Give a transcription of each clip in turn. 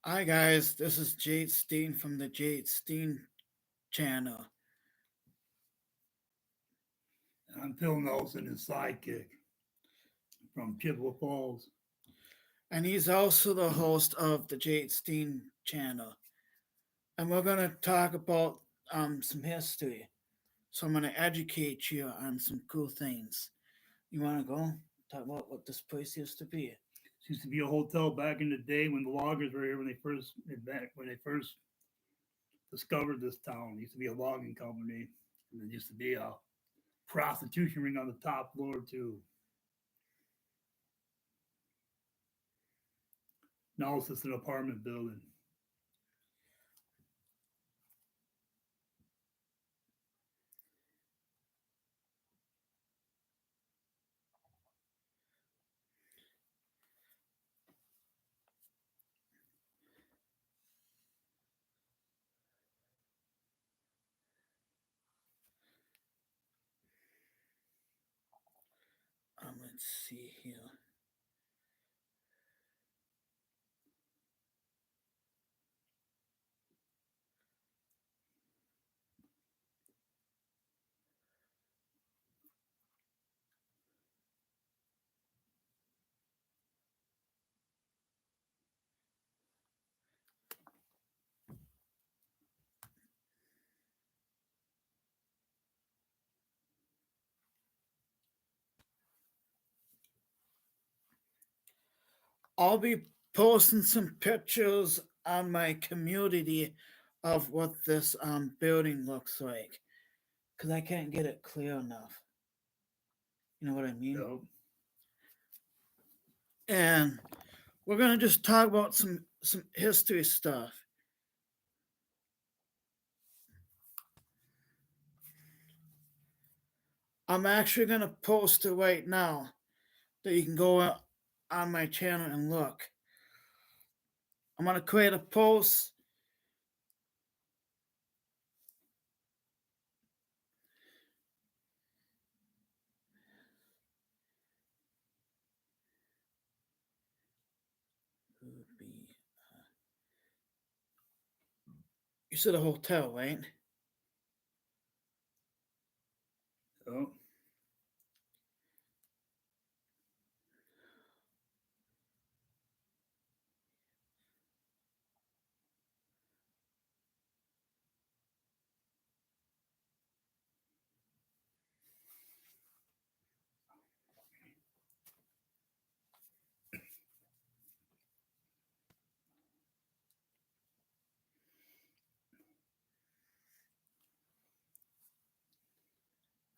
Hi guys, this is Jade Steen from the Jade Steen channel. I'm Phil Nelson, his sidekick from Chippewa Falls. And he's also the host of the Jade Steen channel. And we're going to talk about some history. So I'm going to educate you on some cool things. You want to go? Talk about what this place used to be. This used to be a hotel back in the day when the loggers were here when they first discovered this town. It used to be a logging company, and there used to be a prostitution ring on the top floor too. Now it's just an apartment building. Let's see here. I'll be posting some pictures on my community of what this building looks like because I can't get it clear enough. You know what I mean? So And we're gonna just talk about some history stuff. I'm actually gonna post it right now that you can go on my channel and look. I'm gonna create a post. You said a hotel, right? so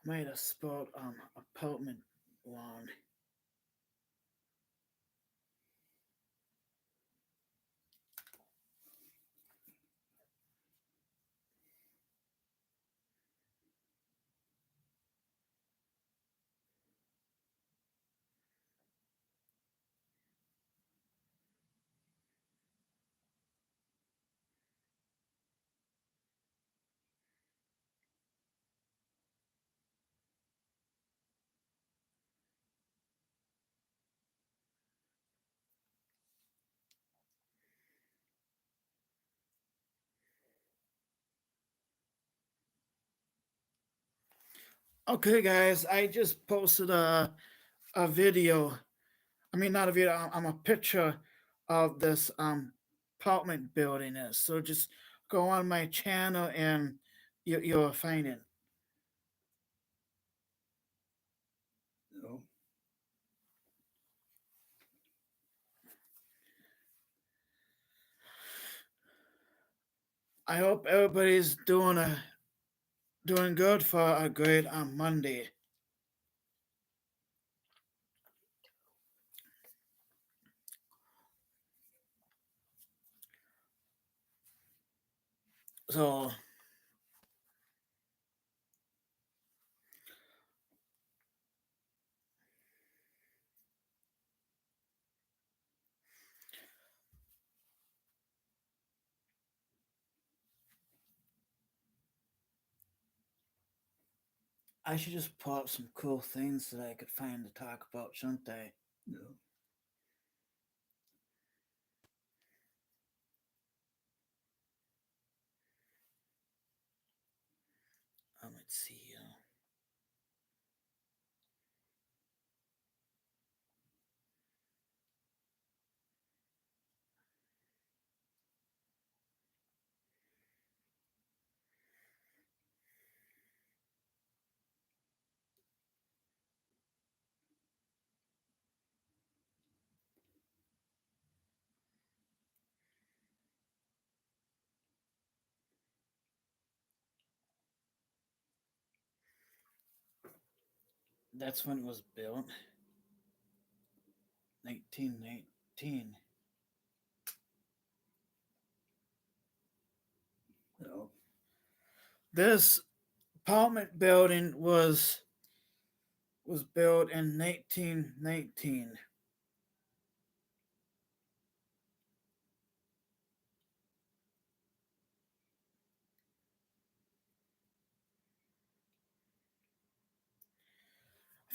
I might have spelled apartment wrong. Okay, guys, I just posted a video. I mean, not a video. I'm a picture of this apartment building is. So just go on my channel and you'll find it. so I hope everybody's doing good for a great Monday. So I should just pull up some cool things that I could find to talk about, shouldn't I? so let's see. That's when it was built. 1919. So, This apartment building was built in 1919.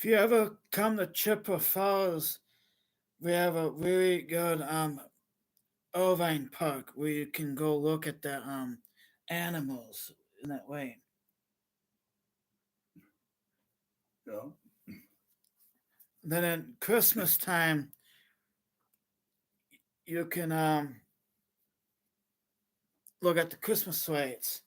If you ever come to Chippewa Falls, we have a really good Irvine Park where you can go look at the animals in that way. so Then at Christmas time, you can look at the Christmas lights.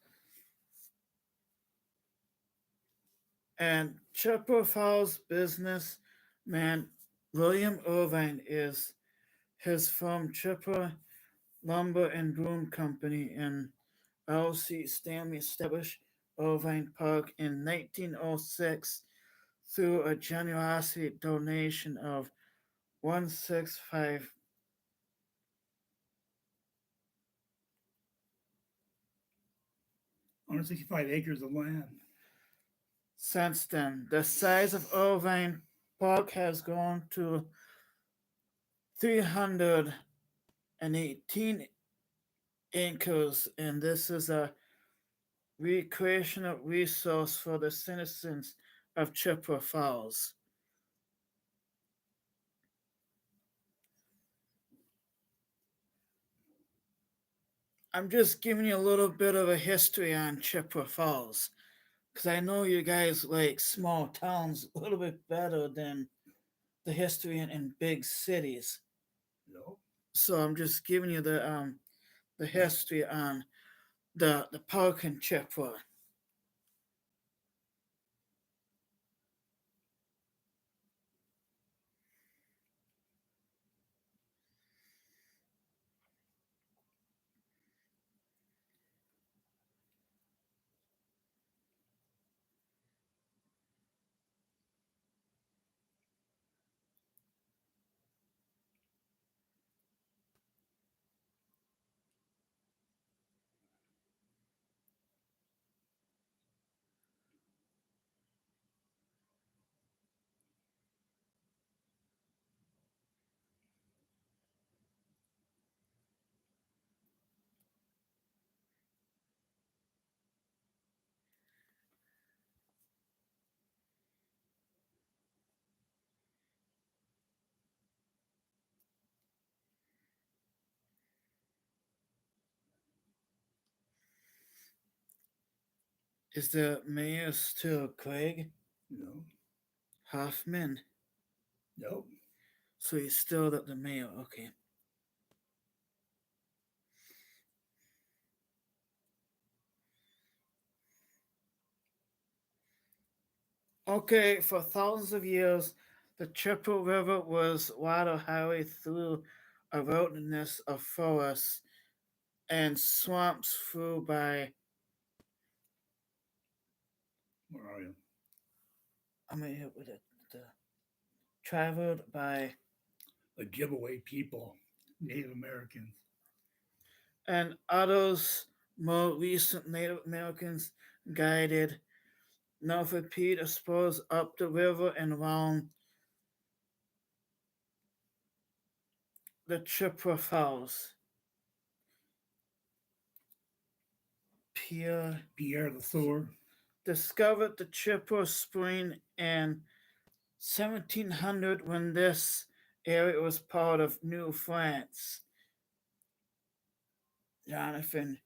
And Chippewa Falls businessman William Irvine is his firm Chippewa Lumber and Broom Company in L.C. Stanley established Irvine Park in 1906 through a generosity donation of 165. 165 acres of land. Since then, the size of Irvine Park has grown to 318 acres, and this is a recreational resource for the citizens of Chippewa Falls. I'm just giving you a little bit of a history on Chippewa Falls because I know you guys like small towns a little bit better than the history in big cities. So, So I'm just giving you the history on the park in Chippewa. Is the mayor still Craig no, Hoffman? no. So he's still the mayor. Okay. Okay, for thousands of years, the Chippewa River was water highway through a wilderness of forests and swamps through by Where are you? I mean it with it the traveled by Ojibwe people, Native Americans. and others more recent Native Americans guided Norfolk Pete explorers up the river and around the Chippewa Falls. Pierre Pierre the Thor. discovered the Chippewa Spring in 1700 when this area was part of New France. Jonathan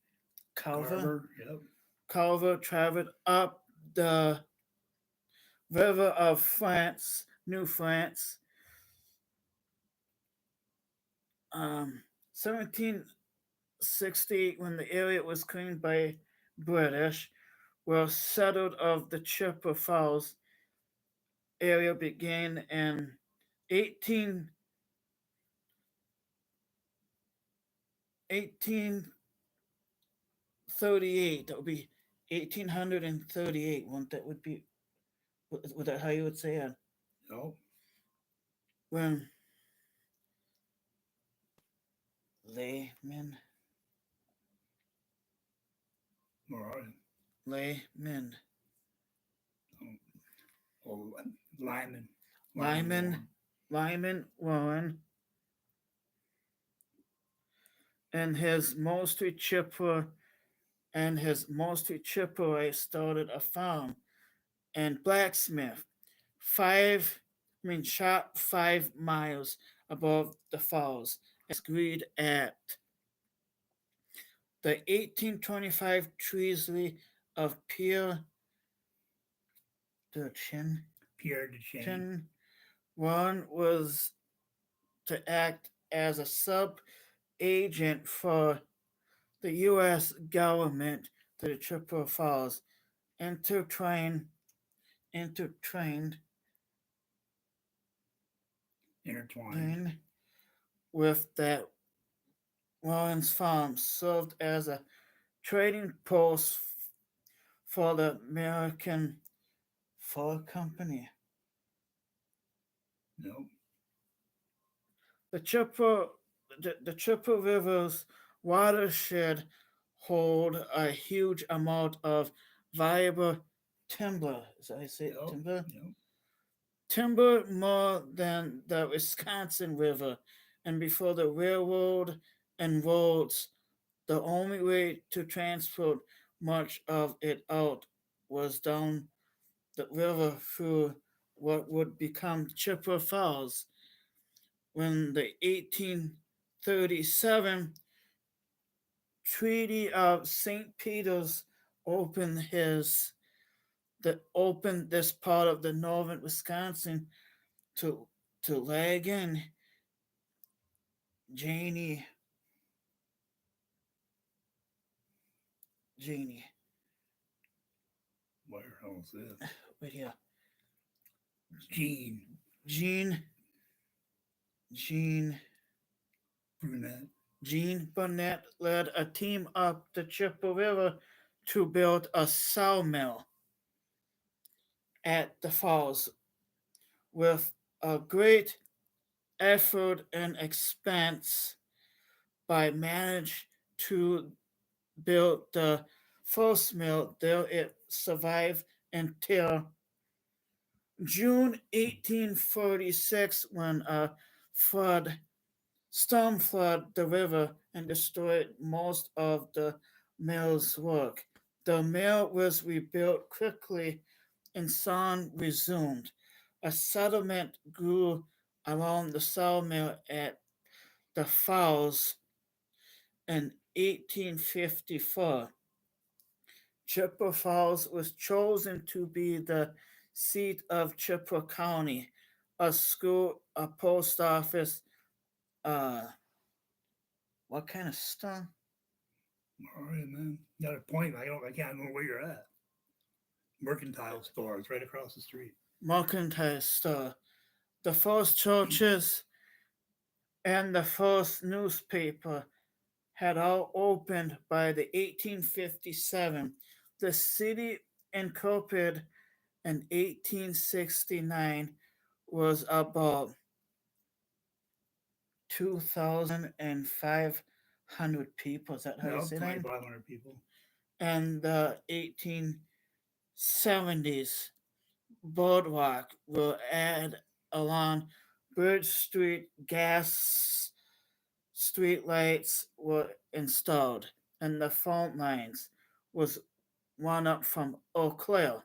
Culver Carver. Yep. Culver traveled up the river of France, New France, 1760, when the area was claimed by British, were settled of the Chippewa Falls area began in 18, 1838. That would be 1838. One that would be, would that how you would say it? No, When laymen, all right. laymen, Oh, Lyman, Lyman, Warren. Lyman Warren, and his mostly Chippewa Chippewa started a farm and blacksmith 5 miles above the falls, agreed at the 1825 treaty of Pierre de Chin. Pierre de Chain. One was to act as a sub agent for the U.S. government to the Chippewa Falls, intertrained Intertwined. with that Warren's farm served as a trading post for the American Fur Company. No, The Chippewa River's watershed hold a huge amount of valuable timber. As I say, no, timber, no. timber more than the Wisconsin River, and before the railroad and roads, the only way to transport much of it out was down the river through what would become Chippewa Falls. When the 1837 Treaty of St. Peter's opened his that opened this part of the northern Wisconsin to Lagan, Janie, Janie, Where the hell is this? right here, Jean Jean, Jean, Brunette. Jean Burnett led a team up the Chippewa River to build a sawmill at the falls with a great effort and expense by managed to build the first mill there. It survived until June 1846 when a flood storm flooded the river and destroyed most of the mill's work. The mill was rebuilt quickly and soon resumed. A settlement grew around the sawmill at the Falls in 1854. Chippewa Falls was chosen to be the seat of Chippewa County, a school, a post office, uh, what kind of stuff? All right, man. You got a point. I can't know where you're at. Mercantile store. It's right across the street. Mercantile store. The first churches and the first newspaper had all opened by the 1857. The city incorporated in 1869 was about 2,500 people. Is that how you No, say that? 2,500 people. And the 1870s, boardwalk will add along Bridge Street. Gas street lights were installed, and the phone lines was one up from Eau Claire.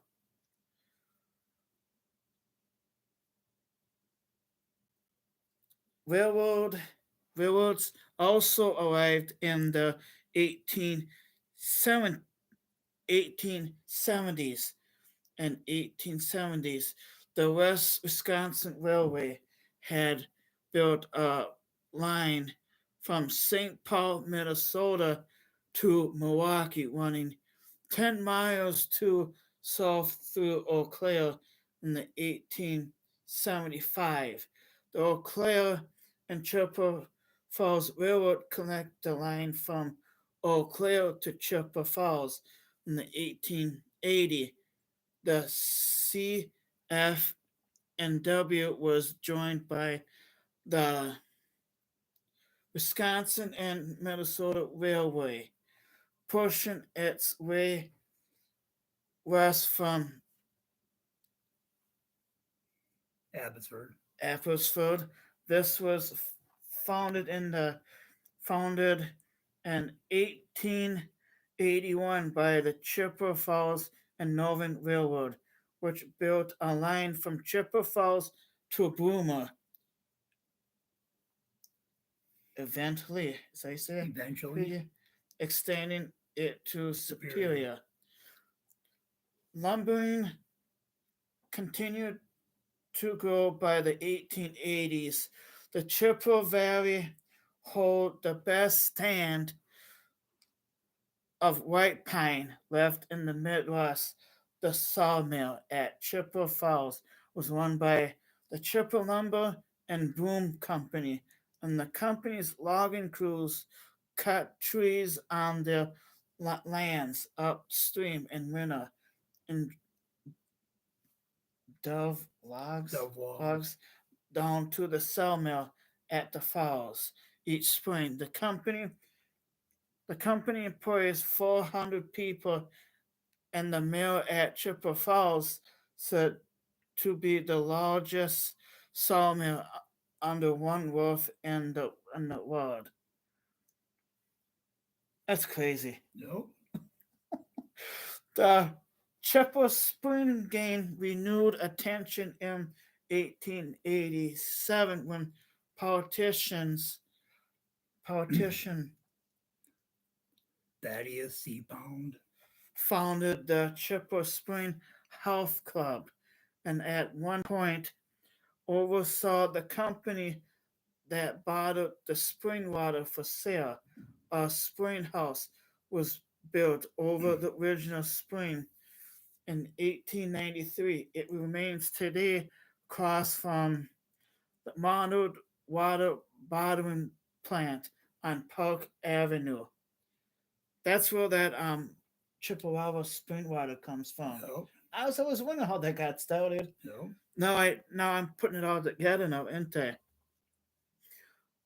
Railroad railroads also arrived in the 1870s. and 1870s, the West Wisconsin Railway had built a line from St. Paul, Minnesota to Milwaukee, running 10 miles to south through Eau Claire in the 1875. The Eau Claire and Chippewa Falls Railroad connect the line from Eau Claire to Chippewa Falls in the 1880. The CF&W was joined by the Wisconsin and Minnesota Railway, pushing its way west from Abbotsford. Abbotsford. This was founded in 1881 by the Chippewa Falls and Northern Railroad, which built a line from Chippewa Falls to Boomer. Eventually, as I say, Eventually, extending it to Superior. Lumbering continued to grow by the 1880s. The Chippewa Valley hold the best stand of white pine left in the Midwest. The sawmill at Chippewa Falls was run by the Chippewa Lumber and Boom Company, and the company's logging crews cut trees on their lands upstream in winter and dove logs down to the sawmill at the falls each spring. The company employs 400 people, and the mill at Chippewa Falls said to be the largest sawmill under one roof in the world. That's crazy. nope. The Chippewa Spring gained renewed attention in 1887 when politician Thaddeus C. Pound. founded the Chippewa Spring Health Club, and at one point oversaw the company that bottled the spring water for sale. A spring house was built over the original spring in 1893. It remains today across from the modeled water bottling plant on Park Avenue. That's where that Chippewa spring water comes from. Nope. I was always wondering how that got started. Nope. Now I'm putting it all together now, ain't I?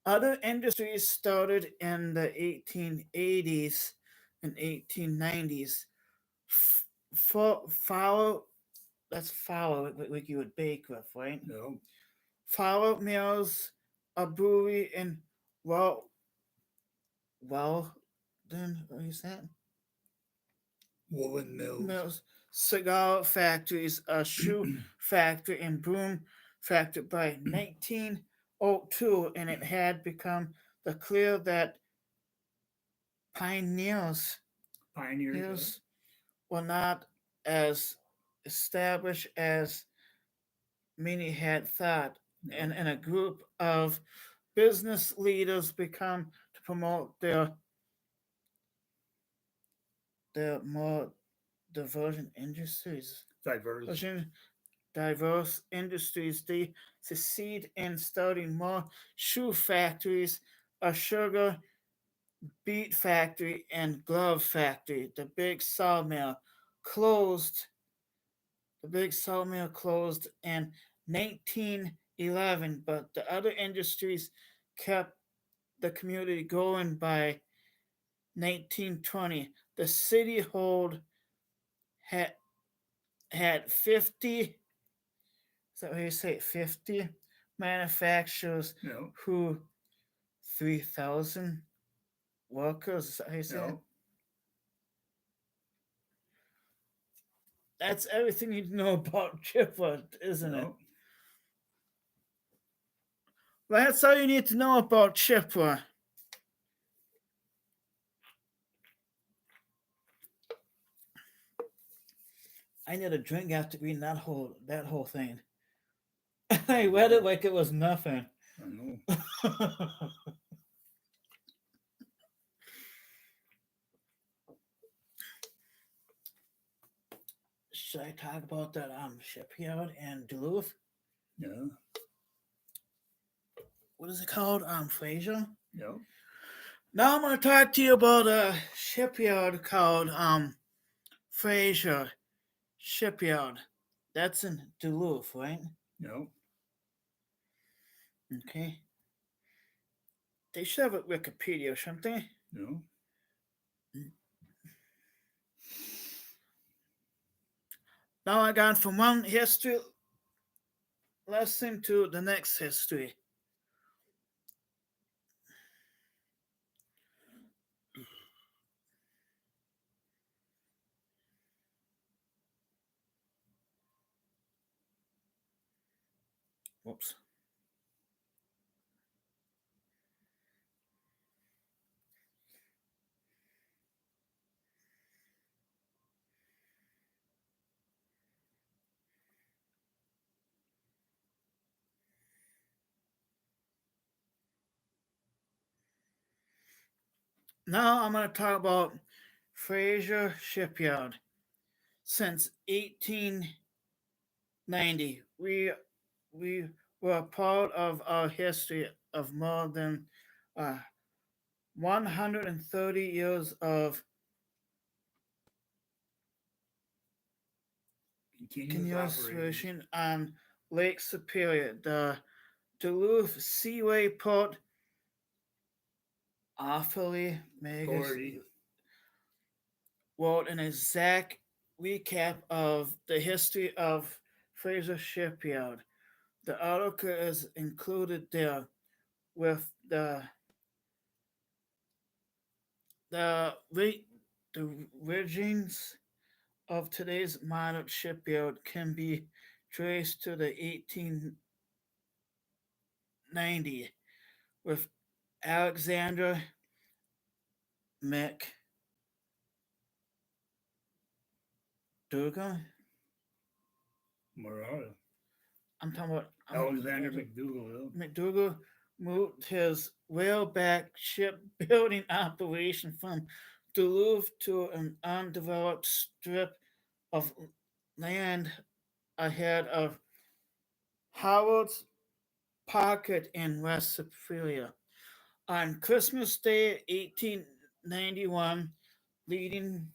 Other industries started in the 1880s and 1890s. Flour, that's flour like you would bake with, right? Nope. Flour mills, a brewery in well, then what is that? Woolen mills. Mills, cigar factories, a shoe factory, and broom factory by 1902, and it had become the clear that pioneers Pioneers. were not as established as many had thought, and a group of business leaders become to promote their more divergent industries. Diverse. Diverse industries. They succeed in starting more shoe factories, a sugar beet factory, and glove factory. Closed. The big sawmill closed in 1911, but the other industries kept the community going by 1920. The city hold had had 50, is that what you say, 50 manufacturers No. who 3,000 workers, is that how you say it? No. That's everything you know about Chippewa, isn't it? No. Well, that's all you need to know about Chippewa. I need a drink after reading that whole thing. I I read it know. like it was nothing. I know. Should I talk about that shipyard in Duluth? Yeah. What is it called? Fraser. Yep. Now I'm gonna talk to you about a shipyard called Fraser Shipyard. That's in Duluth, right? Yep. Okay. They should have a Wikipedia, shouldn't they? Yep. Now I got from one history lesson to the next history. Whoops. Now I'm going to talk about Fraser Shipyard. Since 1890, we were a part of our history of more than uh, 130 years of Continuous continuous operations. fishing on Lake Superior. The Duluth Seaway Port Authority Authority. wrote an exact recap of the history of Fraser Shipyard. The article is included there with the the origins of today's modern shipyard can be traced to the 1890 with Alexander McDougall. Mariah. I'm talking about Alexander McDougall. McDougall moved his whaleback shipbuilding operation from Duluth to an undeveloped strip of land ahead of Howard's Pocket in West Superior. On Christmas Day 1891, leading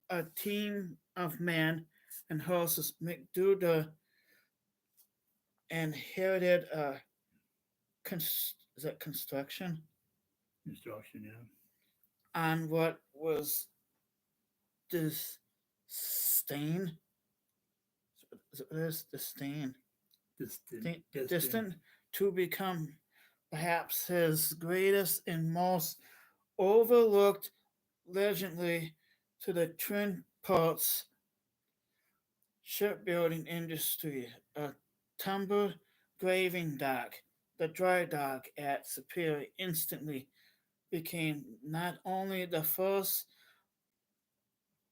a team of men and horses, McDougall inherited a is that construction Instruction. Yeah. on what was this stain? Is it this disdain? Distant. Distant. Distant to become perhaps his greatest and most overlooked legendary to the Twin Ports shipbuilding industry, a timber graving dock. The dry dock at Superior instantly became not only the first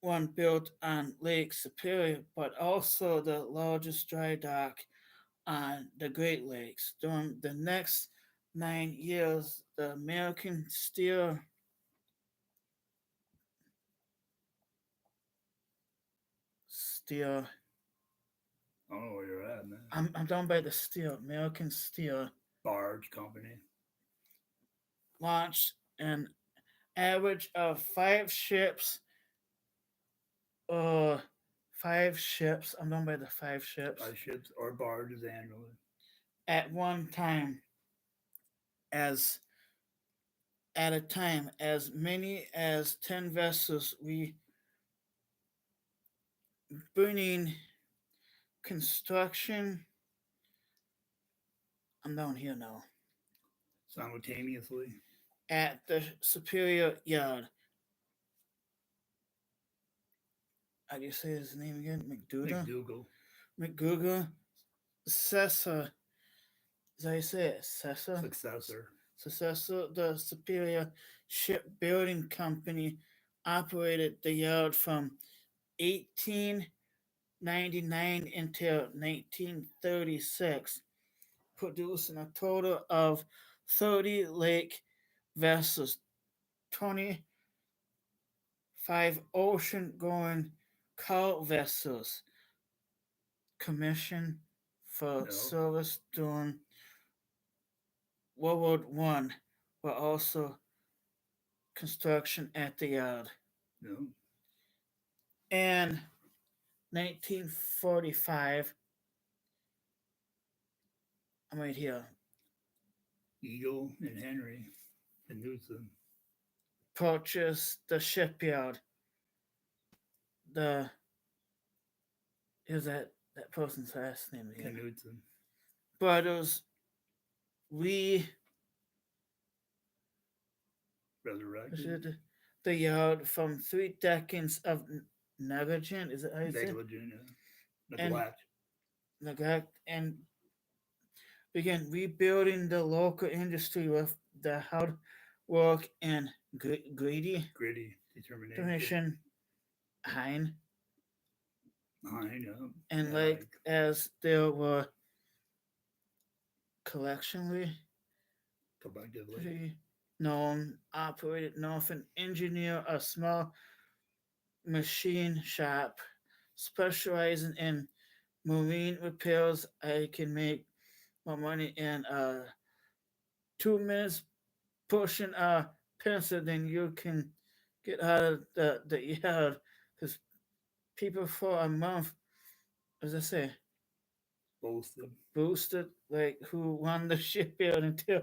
one built on Lake Superior, but also the largest dry dock on the Great Lakes. During the next 9 years, the American steel I don't know where you're at, man. I'm down by the steel, American Steel Barge company. launched an average of uh, five ships, I'm down by the five ships, By ships or barges annually. at one time, as at a time, as many as 10 vessels, we burning construction. I'm down here now. Simultaneously. At the Superior Yard. How do you say his name again? McDougall? McDougall. McGoogle. Cessa. As I say it, Cessa? Successor. Successor, the Superior Shipbuilding Company operated the yard from 1890 99 until 1936, producing a total of 30 lake vessels, 25 ocean going coal vessels, commissioned for No, service during World War One, were also construction at the yard. no. In 1945, I'm right here, Eagle and Henry and Newton. purchased the shipyard. The Is that person's last name again? Knudsen. Brothers re Resurrected. the yard from 3 decades of negligence, is it how you say? Negligent. And Neglect. neglect, and began rebuilding the local industry with the hard work and greedy Gritty. Determination. determination Hein. I know. And Yeah, like as there were collectively collectively. known, operated north and engineer a small machine shop specializing in marine repairs. I can make more money in 2 minutes pushing a pencil than you can get out of the yard, because people for a month, as I say, Boasted. boosted like who won the shipyard until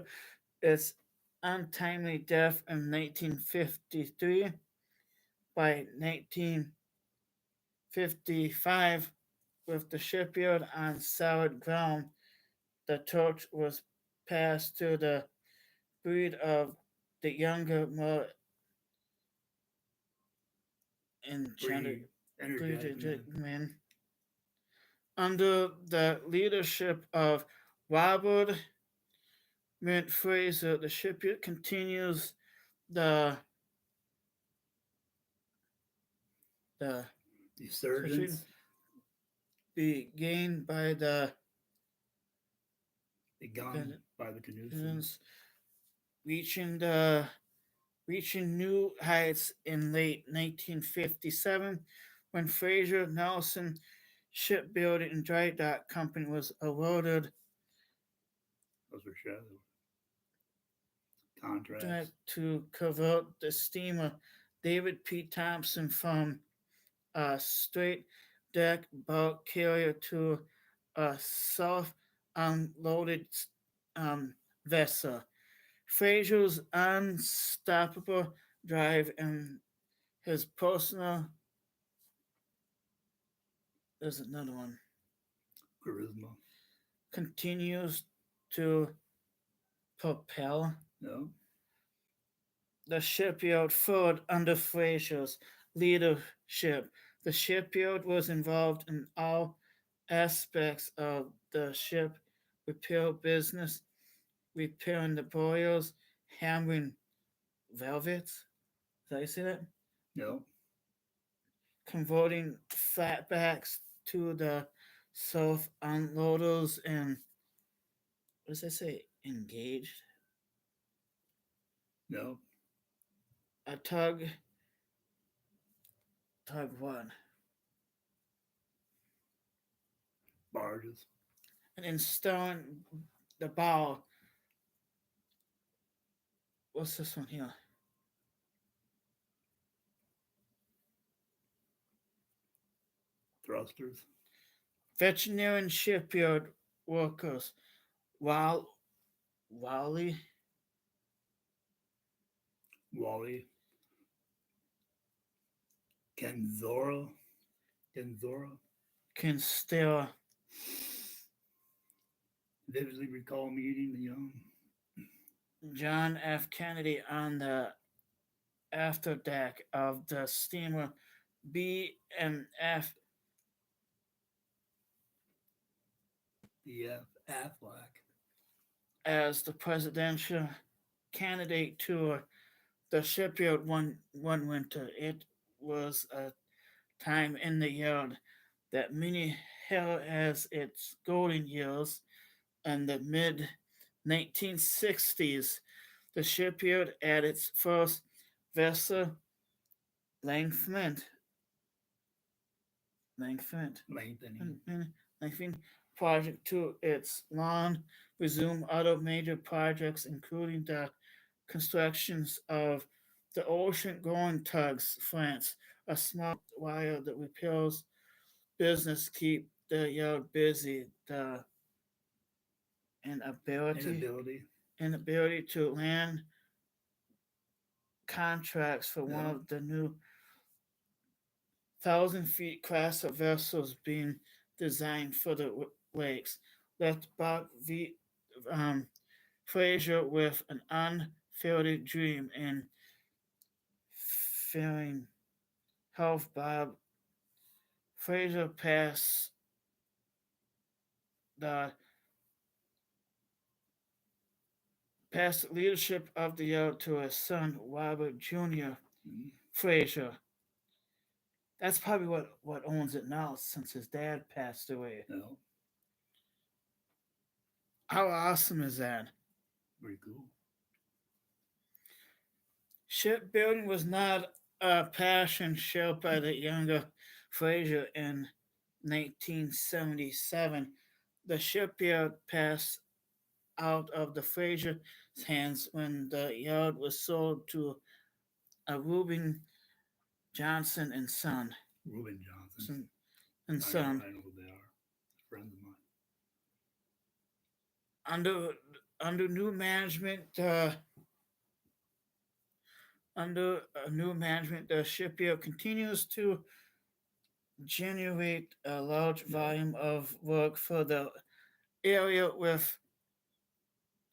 its untimely death in 1953. By 1955, with the shipyard on solid ground, the torch was passed to the breed of the younger, more enchanted Breed. Energetic man. men. Under the leadership of Robert Mint Fraser, the shipyard continues the the Resurgence. began by the Begun by the Knudsens. Canadians, reaching the reaching new heights in late 1957 when Fraser Nelson Shipbuilding and Dry Dock Company was awarded Those were shadow contracts. to convert the steamer David P. Thompson from a straight deck bulk carrier to a self unloaded vessel. Fraser's unstoppable drive and his personal, there's another one, Charisma. continues to propel No. the shipyard forward under Fraser's leadership. The shipyard was involved in all aspects of the ship repair business, repairing the boilers, hammering velvets. Did I say that? No. Converting flatbacks to the self unloaders and what does that say? Engaged. No. A tug one. Barges. And installing the bow. What's this one here? Thrusters. Veterinarian shipyard workers. Wally Wally. Kenzora. Kenzora. can still Vividly recall meeting the John F. Kennedy on the afterdeck of the steamer B&F BF Affleck. as the presidential candidate to the shipyard one winter. It was a time in the yard. that many hailed as its golden years. In the mid 1960s, the shipyard at its first vessel lengthened, lengthened, Lengthening. lengthening project to its lawn, resumed other major projects, including the constructions of the ocean-going tugs, France, a small wire that repels business keep the yard busy. The inability Inability. inability to land contracts for one Yeah. of the new 1,000 feet class of vessels being designed for the lakes left Bob um, Fraser with an unfulfilled dream and feeling health. Bob Fraser the passed leadership of the yard to his son Robert Jr. Mhm. Fraser. That's probably what owns it now since his dad passed away. No. How awesome is that? Pretty cool. Shipbuilding was not a passion shared by the younger Fraser in 1977. The shipyard passed out of the Fraser hands when the yard was sold to a Reuben Johnson and Son. Reuben Johnson. Son- and Son. I know who they are. Friends of mine. Under under new management, the shipyard continues to generate a large Yeah. volume of work for the area with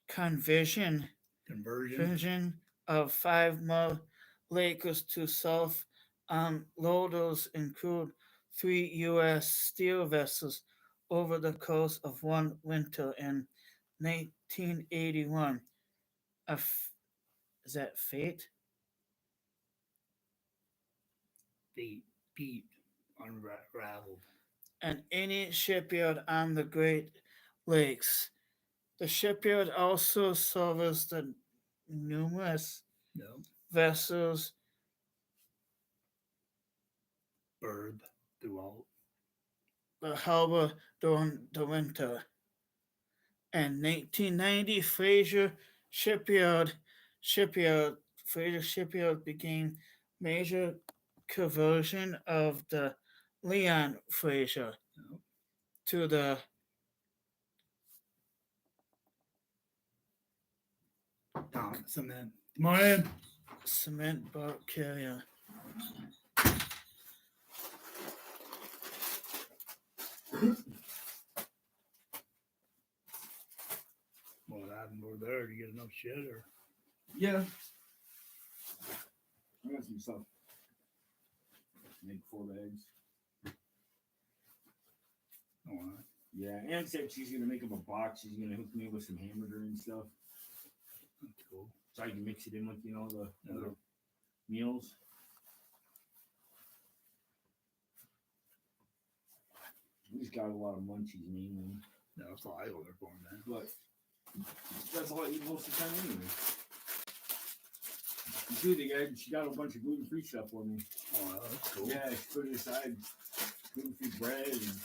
conversion Conversion. of 5 more Lakers to South loaders include 3 U.S. steel vessels over the course of one winter in 1981. Is that fate? Feet. Feet. Unraveled. And any shipyard on the Great Lakes. The shipyard also serves the numerous No. vessels Bird. Throughout. the harbor during the winter. In 1990, Shipyard Fraser Shipyard began major conversion of the Leon Fraser No. to the Cement. Come on in. cement bulk carrier. What happened over there? Did you get enough shit or? Yeah. I got some stuff. Make 4 bags. Oh, all right. Yeah, Ann said she's gonna make up a box. She's gonna hook me with some hamburger and stuff, That's cool. so I can mix it in with the Yeah. other meals. We just got a lot of munchies mainly, No, that's all I order for, man. but that's all I eat most of the time anyway. She got a bunch of gluten-free stuff for me. Oh, that's cool. Yeah, she put it aside. Gluten-free bread and